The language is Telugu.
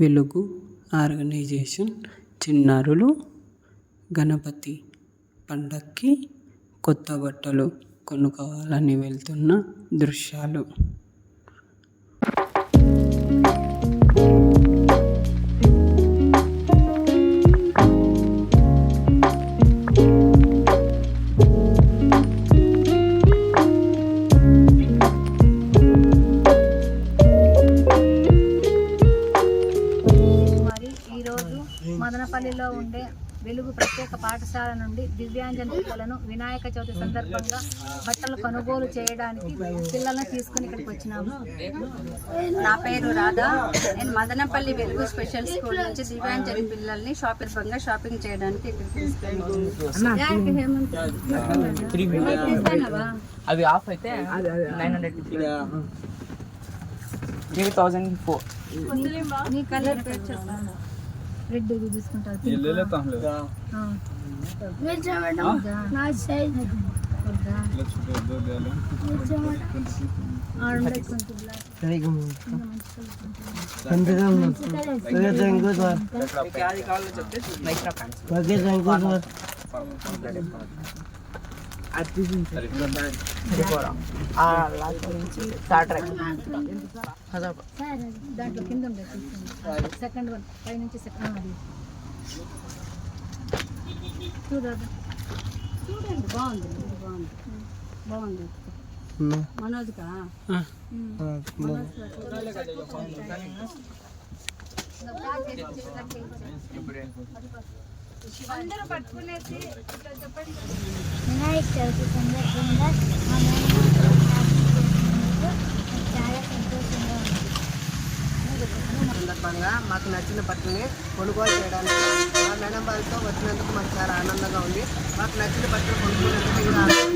వెలుగు ఆర్గనైజేషన్ చిన్నారులు గణపతి పండక్కి కొత్త బట్టలు కొనుక్కోవాలని వెళ్తున్న దృశ్యాలు. మదనపల్లిలో ఉండే వెలుగు ప్రత్యేక పాఠశాల నుండి దివ్యాంజన పిల్లలను వినాయక చవితి సందర్భంగా బట్టలు కొనుగోలు చేయడానికి పిల్లలను తీసుకుని ఇక్కడికి వచ్చినాము. నా పేరు రాధా. నేను మదనపల్లి వెలుగు స్పెషల్ స్కూల్ నుంచి దివ్యాంజన పిల్లల్ని షాపింగ్ చేయడానికి ఇక్కడికి తీసుకెళ్ళాను. అవి ఆఫ్ అయితే 900 నీ కలర్ పేరు చెప్పాను. రెడ్ తీసుకుంటారు. దాంట్లో కింద సెకండ్ వన్ పై నుంచి సెకండ్ అది చూడండి. బాగుంది బాగుంది మనోజ్కా అందరూ పట్టుకునేసి చెప్పండి. వినాయక చవితి సందర్భంగా చాలా సంతోషంగా ఉంది. సందర్భంగా మాకు నచ్చిన బట్టలని కొనుగోలు చేయడానికి మా మేడం వాళ్ళతో వచ్చినందుకు మాకు చాలా ఆనందంగా ఉంది. మాకు నచ్చిన బట్టలు కొనుక్కునేందుకు